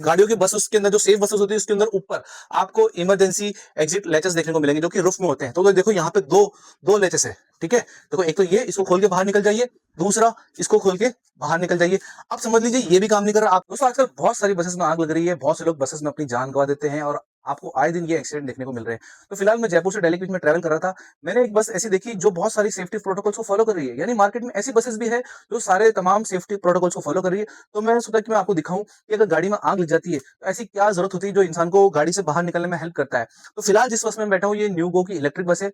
गाड़ियों की बस उसके अंदर जो सेफ बसेस होती है उसके अंदर ऊपर आपको इमरजेंसी एग्जिट लैचेस देखने को मिलेंगे जो कि रूफ में होते हैं। तो देखो यहाँ पे दो दो लैचेस है, ठीक है। देखो एक तो ये, इसको खोल के बाहर निकल जाइए, दूसरा इसको खोल के बाहर निकल जाइए। अब समझ लीजिए ये भी काम नहीं कर रहा। आप दोस्तों आजकल बहुत सारी बसेस में आग लग रही है, बहुत से लोग बसेस में अपनी जान गंवा देते हैं और आपको आए दिन ये एक्सीडेंट देखने को मिल रहे हैं। तो फिलहाल मैं जयपुर से दिल्ली के बीच में ट्रैवल कर रहा था, मैंने एक बस ऐसी देखी जो बहुत सारी सेफ्टी प्रोटोकॉल्स को फॉलो कर रही है। यानी मार्केट में ऐसी बसेस भी है जो सारे तमाम सेफ्टी प्रोटोकॉल्स को फॉलो कर रही है। तो मैंने सोचा कि मैं आपको दिखाऊं कि अगर गाड़ी में आग लग जाती है तो ऐसी क्या जरूरत होती है जो इंसान को गाड़ी से बाहर निकलने में हेल्प करता है। तो फिलहाल जिस बस में मैं बैठा हूँ ये न्यू गो की इलेक्ट्रिक बस है।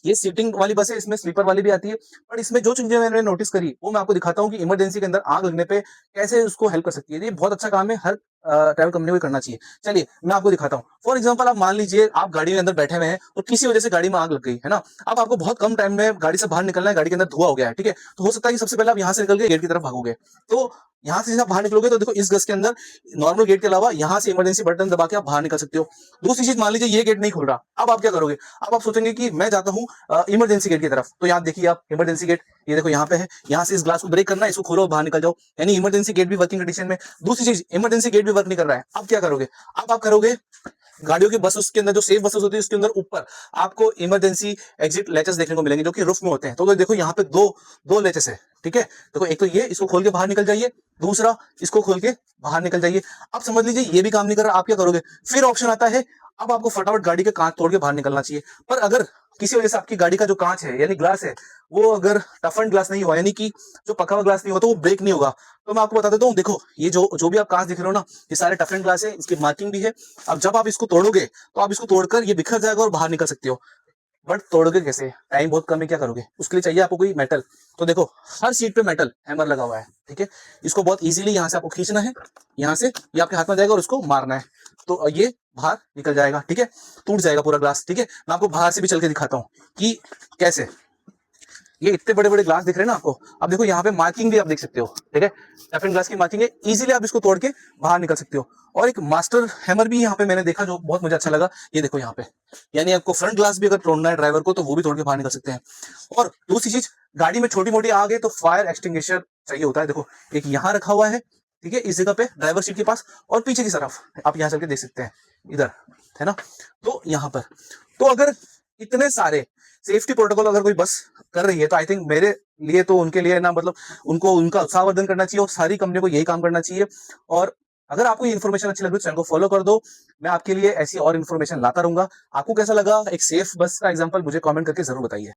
ये सीटिंग वाली बस है, इसमें स्लीपर वाली भी आती है। पर इसमें जो चीजें मैंने नोटिस करी वो मैं आपको दिखाता हूँ कि इमरजेंसी के अंदर आग लगने पे कैसे उसको हेल्प कर सकती है। ये बहुत अच्छा काम है, हर ट्रैवल कंपनी को करना चाहिए। चलिए मैं आपको दिखाता हूँ। फॉर एग्जांपल आप मान लीजिए आप गाड़ी के अंदर बैठे हुए हैं और किसी वजह से गाड़ी में आग लग गई है ना। अब आपको बहुत कम टाइम में गाड़ी से बाहर निकलना है, गाड़ी के अंदर धुआं हो गया है, ठीक है। तो हो सकता है कि सबसे पहले आप यहाँ से निकल के गेट की तरफ भागोगे। तो यहाँ से आप बाहर निकलोगे तो देखो इस गस के अंदर नॉर्मल गेट के अलावा यहाँ से इमरजेंसी बटन दबा के आप बाहर निकल सकते हो। दूसरी चीज, मान लीजिए ये गेट नहीं खुल रहा, अब आप क्या करोगे? अब आप सोचेंगे कि मैं जाता हूँ इमरजेंसी गेट की तरफ। तो यहाँ देखिए आप इमरजेंसी गेट, ये देखो यहाँ पे है, यहाँ से इस ग्लास को ब्रेक करना है, इसको खोलो बाहर निकल जाओ। यानी इमरजेंसी गेट भी वर्किंग कंडीशन में। दूसरी चीज, इमरजेंसी गेट भी वर्क नहीं कर रहा है, अब क्या करोगे? अब आप करोगे गाड़ियों की बस उसके अंदर जो सेफ बसेस होती है उसके अंदर ऊपर आपको इमरजेंसी एग्जिट लैचेस देखने को मिलेंगे जो कि रूफ में होते हैं। तो देखो यहाँ पे दो दो लैचेस है, ठीक है। देखो एक तो ये, इसको खोल के बाहर निकल जाइए, दूसरा इसको खोल के बाहर निकल जाइए। अब समझ लीजिए ये भी काम नहीं कर रहा, आप क्या करोगे? फिर ऑप्शन आता है, अब आपको फटाफट गाड़ी के कांच तोड़ के बाहर निकलना चाहिए। पर अगर किसी वजह से आपकी गाड़ी का जो कांच है यानी ग्लास है वो अगर टफन ग्लास नहीं हुआ, यानी कि जो पका हुआ ग्लास नहीं हुआ, तो वो ब्रेक नहीं होगा। तो मैं आपको बता देता हूँ, देखो ये जो जो भी आप कांच दिख रहे हो ना, ये सारे टफन ग्लास है, इसकी मार्किंग भी है। अब जब आप इसको तोड़ोगे तो आप इसको तोड़कर ये बिखर जाएगा और बाहर निकल सकते हो। बट तोड़ोगे कैसे? टाइम बहुत कम है, क्या करोगे? उसके लिए चाहिए आपको कोई मेटल। तो देखो हर सीट पे मेटल हैमर लगा हुआ है, ठीक है। इसको बहुत इजीली यहाँ से आपको खींचना है, यहाँ से ये आपके हाथ में जाएगा और उसको मारना है तो ये बाहर निकल जाएगा, ठीक है। टूट जाएगा पूरा ग्लास, ठीक है। मैं आपको बाहर से भी चल के दिखाता हूँ कि कैसे। ये इतने बड़े बड़े ग्लास दिख रहे हैं ना आपको। अब देखो यहाँ पे मार्किंग भी आप देख सकते हो, ठीक है। टफन ग्लास की मार्किंग है, इजीली आप इसको तोड़ के बाहर निकल सकते हो। और एक मास्टर हैमर भी यहाँ पे मैंने देखा जो बहुत मुझे अच्छा लगा, ये देखो यहाँ पे। यानी आपको फ्रंट ग्लास भी अगर तोड़ना है ड्राइवर को तो वो भी तोड़ के बाहर निकल सकते हैं। और दूसरी चीज, गाड़ी में छोटी मोटी आग है तो फायर एक्सटिंग्विशर चाहिए होता है। देखो एक यहाँ रखा हुआ है, ठीक है, इस जगह पे ड्राइवर सीट के पास, और पीछे की तरफ आप यहाँ चल के देख सकते हैं, इधर है ना। तो यहाँ पर तो अगर इतने सारे सेफ्टी प्रोटोकॉल अगर कोई बस कर रही है तो आई थिंक मेरे लिए तो उनके लिए ना, मतलब उनको उनका उत्साहवर्धन करना चाहिए और सारी कंपनी को यही काम करना चाहिए। और अगर आपको ये इन्फॉर्मेशन अच्छी लग रही है चैनल को फॉलो कर दो, मैं आपके लिए ऐसी और इन्फॉर्मेशन लाता रहूंगा। आपको कैसा लगा एक सेफ बस का एग्जांपल मुझे कमेंट करके जरूर बताइए।